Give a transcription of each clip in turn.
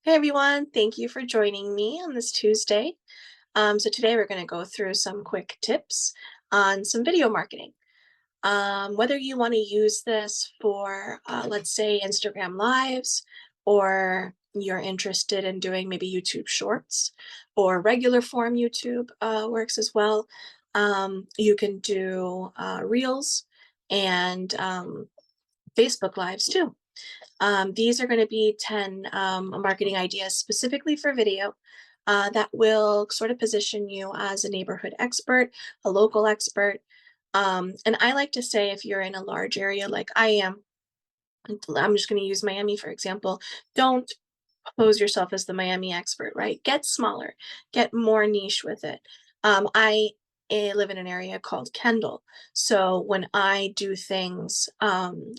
Hey everyone, thank you for joining me on this Tuesday. So today we're going to go through some quick tips on some video marketing. Whether you want to use this for, let's say, Instagram Lives, or you're interested in doing maybe YouTube Shorts or regular form YouTube works as well. You can do Reels and Facebook Lives too. These are going to be 10 marketing ideas specifically for video that will sort of position you as a neighborhood expert, a local expert. And I like to say, if you're in a large area like I am, I'm just going to use Miami for example, don't pose yourself as the Miami expert, right? Get smaller, get more niche with it. I live in an area called Kendall. So when I do things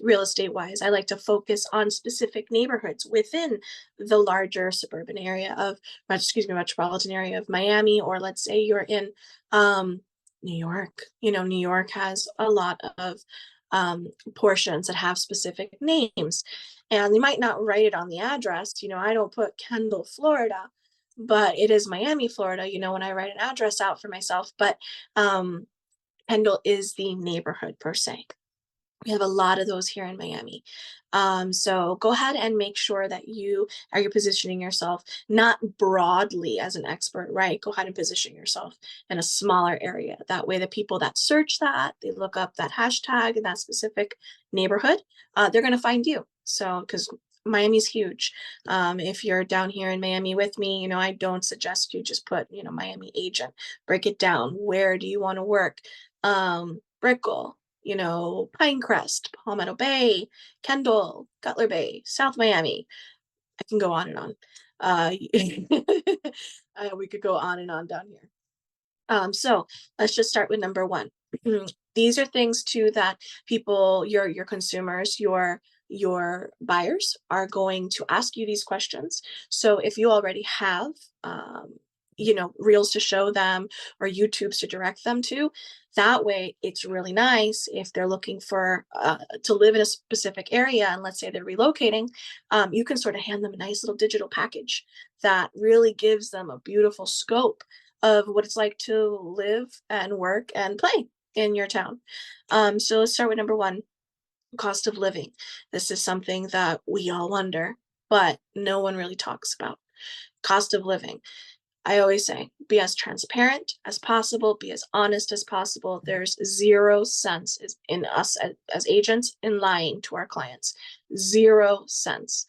real estate wise, I like to focus on specific neighborhoods within the larger suburban area of, metropolitan area of Miami, or let's say you're in New York. New York has a lot of portions that have specific names, and you might not write it on the address. I don't put Kendall, Florida, but it is Miami, Florida, when I write an address out for myself. But um, Kendall is the neighborhood per se. We have a lot of those here in Miami. So go ahead and make sure that you're positioning yourself not broadly as an expert, right? Go ahead and position yourself in a smaller area. That way, the people that search that, they look up that hashtag in that specific neighborhood, they're going to find you. So, because Miami's huge. If you're down here in Miami with me, I don't suggest you just put, Miami agent. Break it down. Where do you want to work? Brickell, Pinecrest, Palmetto Bay, Kendall, Cutler Bay, South Miami. I can go on and on. Uh, we could go on and on down here. So let's just start with number one. These are things too that people, your consumers, your buyers are going to ask you these questions. So if you already have reels to show them or YouTubes to direct them to, that way it's really nice if they're looking for to live in a specific area, and let's say they're relocating. You can sort of hand them a nice little digital package that really gives them a beautiful scope of what it's like to live and work and play in your town. So let's start with number one: cost of living. This is something that we all wonder, but no one really talks about. Cost of living. I always say, be as transparent as possible, be as honest as possible. There's zero sense in us as agents in lying to our clients. Zero sense,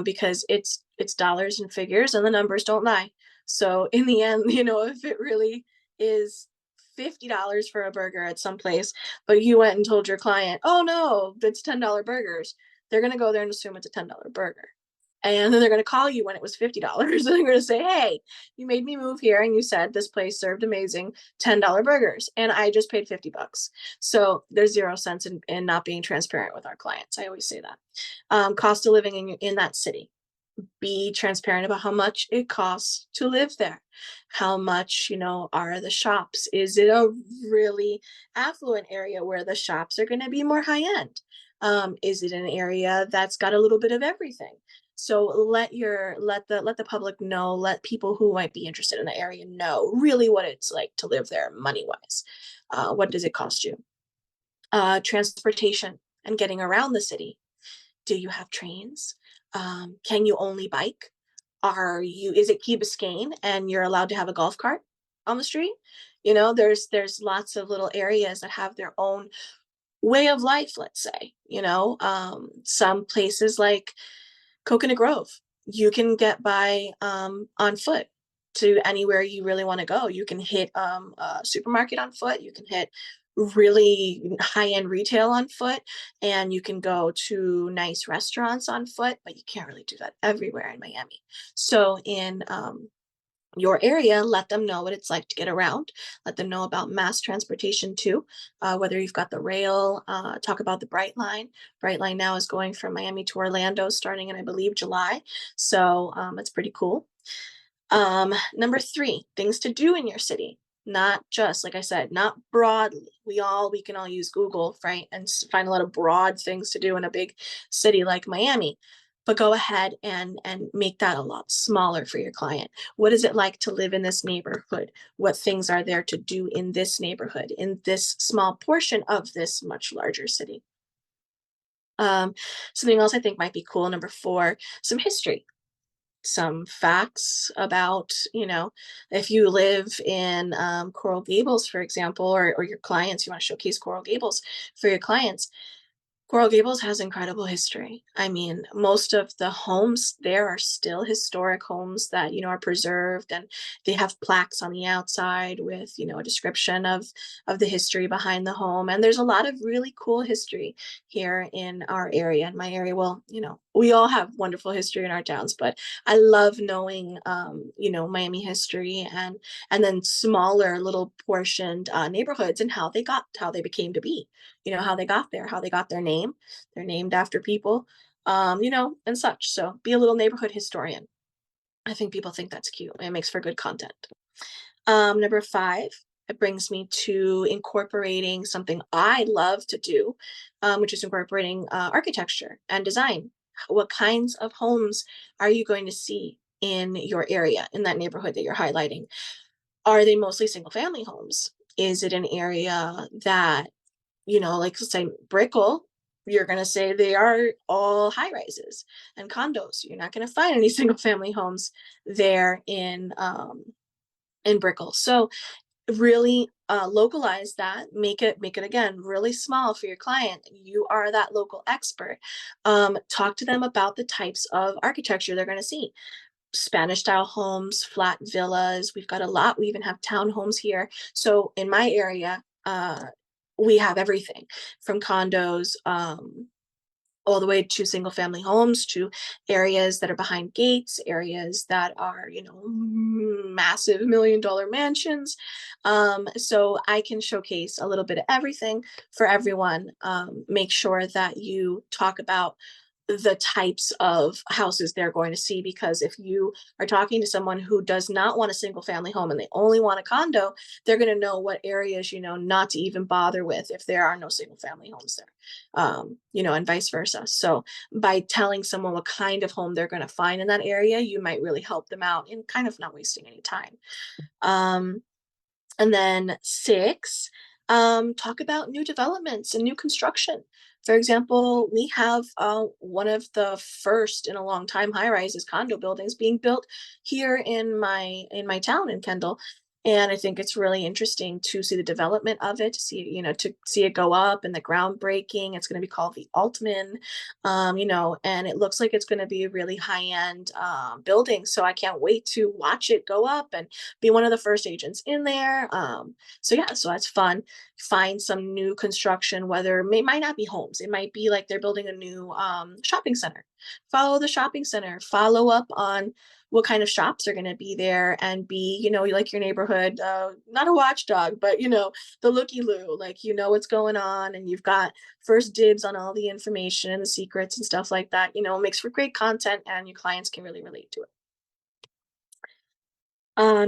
because it's dollars and figures, and the numbers don't lie. So in the end, if it really is $50 for a burger at some place, but you went and told your client, oh no, it's $10 burgers, they're going to go there and assume it's a $10 burger. And then they're going to call you when it was $50. And they're going to say, hey, you made me move here and you said this place served amazing $10 burgers, and I just paid $50. So there's zero sense in not being transparent with our clients. I always say that. Cost of living in that city. Be transparent about how much it costs to live there. How much, are the shops? Is it a really affluent area where the shops are going to be more high end? Is it an area that's got a little bit of everything? So let the public know, let people who might be interested in the area know really what it's like to live there money wise. What does it cost you? Transportation and getting around the city. Do you have trains? Can you only bike? Is it Key Biscayne and you're allowed to have a golf cart on the street? There's lots of little areas that have their own way of life, let's say. Some places like Coconut Grove, you can get by on foot to anywhere you really want to go. You can hit a supermarket on foot. You can hit really high-end retail on foot, and you can go to nice restaurants on foot, but you can't really do that everywhere in Miami. So in your area, let them know what it's like to get around. Let them know about mass transportation too, whether you've got the rail. Talk about the Bright Line. Bright Line now is going from Miami to Orlando starting in, I believe, July. So it's pretty cool. Number three, things to do in your city. Not just, like I said, not broadly. We can all use Google, right, and find a lot of broad things to do in a big city like Miami. but go ahead and make that a lot smaller for your client. What is it like to live in this neighborhood? What things are there to do in this neighborhood, in this small portion of this much larger city? Um, Something else I think might be cool, number four, some history, some facts about, if you live in Coral Gables, for example, or your clients, you want to showcase Coral Gables for your clients. Coral Gables has incredible history. I mean, most of the homes there are still historic homes that, are preserved, and they have plaques on the outside with, a description of the history behind the home. And there's a lot of really cool history here in our area, in my area. Well, we all have wonderful history in our towns, but I love knowing, Miami history, and then smaller little portioned neighborhoods, and how they became to be, how they got there, how they got their name. They're named after people, and such. So be a little neighborhood historian. I think people think that's cute. It makes for good content. Number five, it brings me to incorporating something I love to do, which is incorporating architecture and design. What kinds of homes are you going to see in your area, in that neighborhood that you're highlighting? Are they mostly single family homes? Is it an area that, like say Brickell, you're going to say they are all high rises and condos. You're not going to find any single family homes there in Brickell. So really localize that, make it again really small for your client. You are that local expert. Talk to them about the types of architecture they're going to see. Spanish style homes, flat villas. We've got a lot. We even have townhomes here. So in my area, we have everything from condos, all the way to single family homes, to areas that are behind gates, areas that are, massive $1 million mansions. So I can showcase a little bit of everything for everyone. Make sure that you talk about the types of houses they're going to see, because if you are talking to someone who does not want a single family home and they only want a condo, they're going to know what areas, not to even bother with if there are no single family homes there, and vice versa. So by telling someone what kind of home they're going to find in that area, you might really help them out in kind of not wasting any time. um, and then six, talk about new developments and new construction. For example, we have one of the first in a long time high rises condo buildings being built here in my town in Kendall. And I think it's really interesting to see the development of it, to see it go up and the groundbreaking. It's going to be called the Altman, and it looks like it's going to be a really high end building. So I can't wait to watch it go up and be one of the first agents in there. So yeah, so that's fun. Find some new construction, whether it might not be homes, it might be like they're building a new shopping center. Follow the shopping center, follow up on what kind of shops are going to be there, and be, like your neighborhood, not a watchdog, but the looky loo, like what's going on, and you've got first dibs on all the information and the secrets and stuff like that. Makes for great content, and your clients can really relate to it.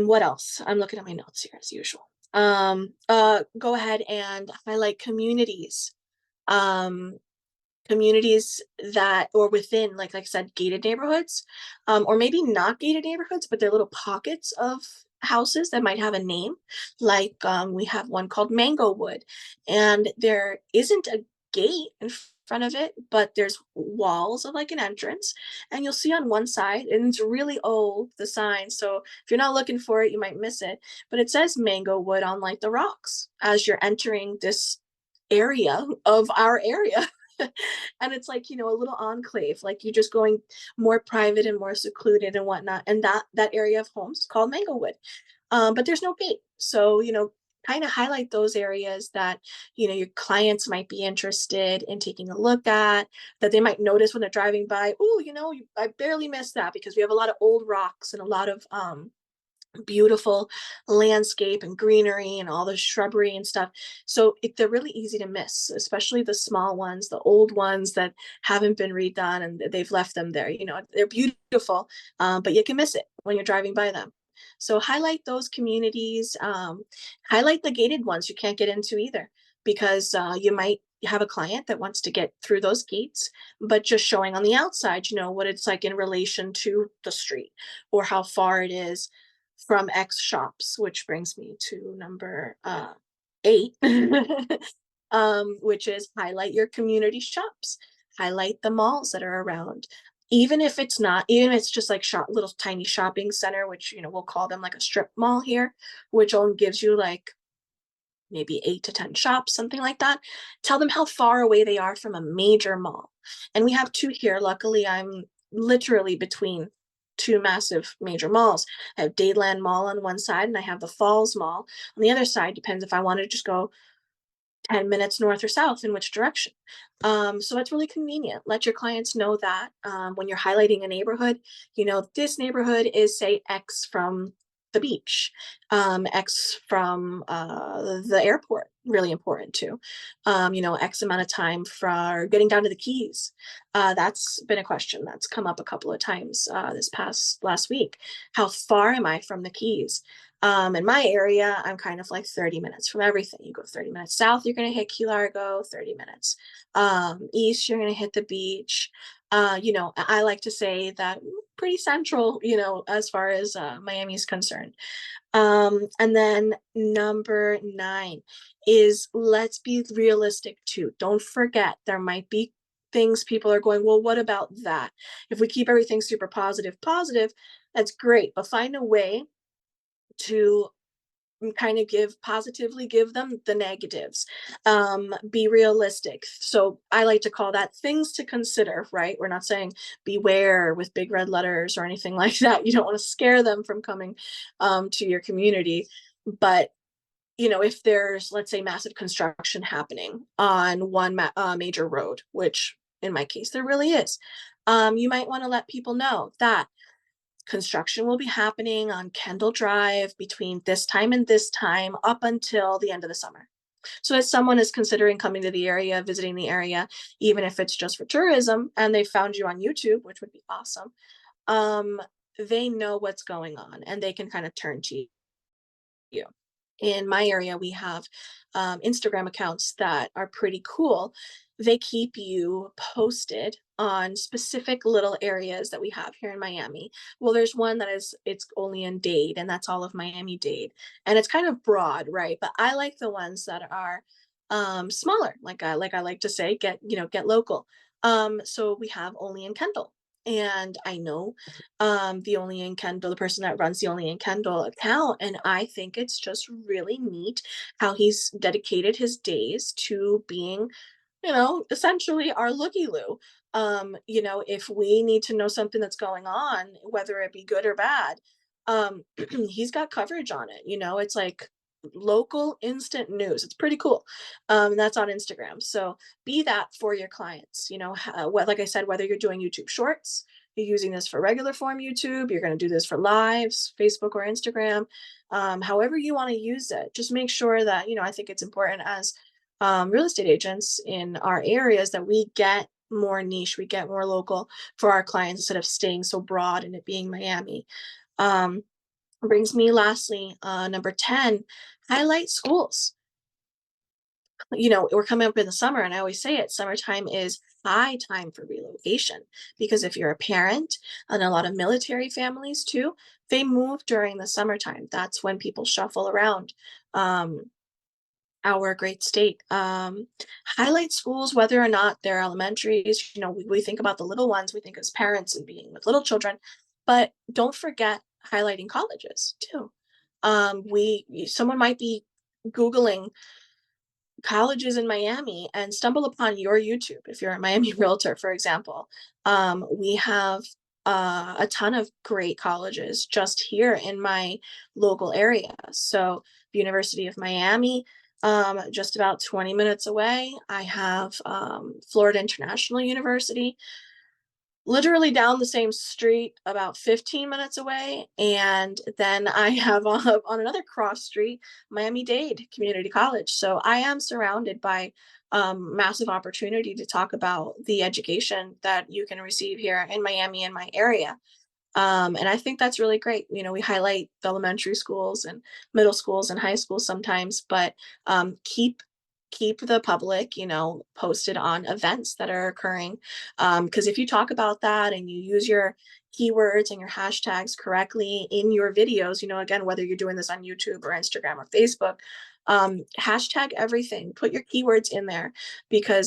What else? I'm looking at my notes here as usual. Go ahead and highlight communities. Um, Communities that, or within, like I said, gated neighborhoods, or maybe not gated neighborhoods, but they're little pockets of houses that might have a name. Like we have one called Mangowood, and there isn't a gate in front of it, but there's walls of like an entrance, and you'll see on one side, and it's really old, the sign. So if you're not looking for it, you might miss it. But it says Mangowood on like the rocks as you're entering this area of our area. And it's like, a little enclave, like you're just going more private and more secluded and whatnot. And that area of homes is called Manglewood. But there's no gate. So, kind of highlight those areas that, your clients might be interested in taking a look at, that they might notice when they're driving by. Oh, I barely missed that, because we have a lot of old rocks and a lot of beautiful landscape and greenery and all the shrubbery and stuff. So they're really easy to miss, especially the small ones, the old ones that haven't been redone and they've left them there. They're beautiful, but you can miss it when you're driving by them. So highlight those communities, highlight the gated ones you can't get into either, because you might you have a client that wants to get through those gates, but just showing on the outside, what it's like in relation to the street or how far it is from X shops, which brings me to number 8, which is highlight your community shops, highlight the malls that are around. Even if it's just like little tiny shopping center, which we'll call them like a strip mall here, which only gives you like maybe 8 to 10 shops, something like that. Tell them how far away they are from a major mall. And we have 2 here. Luckily, I'm literally between 2 massive major malls. I have Dadeland Mall on one side and I have the Falls Mall on the other side. Depends if I want to just go 10 minutes north or south in which direction. So it's really convenient. Let your clients know that when you're highlighting a neighborhood, this neighborhood is, say, X from the beach, X from the airport, really important too. X amount of time for getting down to the Keys. That's been a question that's come up a couple of times this past last week. How far am I from the Keys? In my area, I'm kind of like 30 minutes from everything. You go 30 minutes south, you're going to hit Key Largo, 30 minutes. East, you're going to hit the beach. I like to say that pretty central, as far as Miami is concerned. And then number 9 is let's be realistic too. Don't forget, there might be things people are going, well, what about that? If we keep everything super positive, that's great, but find a way to kind of give them the negatives. Be realistic. So I like to call that things to consider, right? We're not saying beware with big red letters or anything like that. You don't want to scare them from coming to your community. But if there's, let's say, massive construction happening on one major road, which in my case there really is, you might want to let people know that construction will be happening on Kendall Drive between this time and this time up until the end of the summer. So if someone is considering coming to the area, visiting the area, even if it's just for tourism, and they found you on YouTube, which would be awesome, um, they know what's going on and they can kind of turn to you. In my area, we have Instagram accounts that are pretty cool. They keep you posted on specific little areas that we have here in Miami. Well, there's one that it's only in Dade, and that's all of Miami-Dade. And it's kind of broad, right? But I like the ones that are smaller, like I like to say, get local. So we have Only in Kendall. And I know the person that runs the Only in Kendall account, and I think it's just really neat how he's dedicated his days to being, essentially our looky loo. If we need to know something that's going on, whether it be good or bad, he's got coverage on it. It's like local instant news. It's pretty cool. That's on Instagram. So be that for your clients. Like I said, whether you're doing YouTube shorts, you're using this for regular form YouTube, you're going to do this for lives, Facebook or Instagram, however you want to use it, just make sure that, I think it's important as real estate agents in our areas that we get more niche, we get more local for our clients instead of staying so broad and it being Miami. Um, Brings me lastly, number 10, highlight schools. We're coming up in the summer, and I always say it, summertime is high time for relocation because if you're a parent, and a lot of military families too, they move during the summertime. That's when people shuffle around. Our great state. Highlight schools, whether or not they're elementaries. We think about the little ones, we think as parents and being with little children, but don't forget highlighting colleges too. Someone might be Googling colleges in Miami and stumble upon your YouTube. If you're a Miami realtor, for example, we have a ton of great colleges just here in my local area. So the University of Miami, just about 20 minutes away. I have Florida International University, literally down the same street about 15 minutes away. And then I have on another cross street, Miami-Dade Community College. So I am surrounded by massive opportunity to talk about the education that you can receive here in Miami and my area. And I think that's really great. We highlight the elementary schools and middle schools and high schools sometimes, but keep keep the public, posted on events that are occurring. Because if you talk about that and you use your keywords and your hashtags correctly in your videos, again, whether you're doing this on YouTube or Instagram or Facebook, hashtag everything, put your keywords in there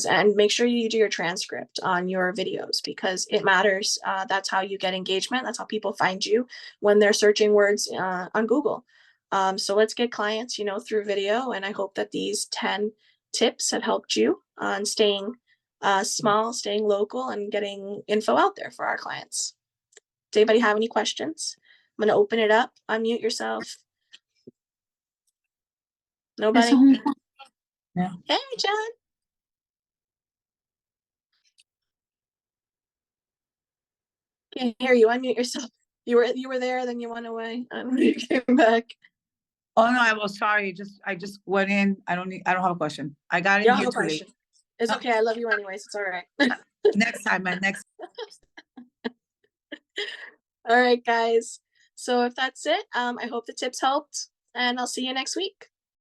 and make sure you do your transcript on your videos because it matters. That's how you get engagement. That's how people find you when they're searching words on Google. So let's get clients, through video. And I hope that these 10 tips have helped you on staying small, staying local, and getting info out there for our clients. Does anybody have any questions? I'm going to open it up. Unmute yourself. Nobody? Yeah. Hey, John. Can't hear you. Unmute yourself. You were there, then you went away. I don't know. You came back. Oh no, I was sorry. I just went in. I don't have a question. I got in here too late. It's okay. I love you anyways. It's all right. Next time, man. Next. All right, guys. So if that's it, I hope the tips helped, and I'll see you next week.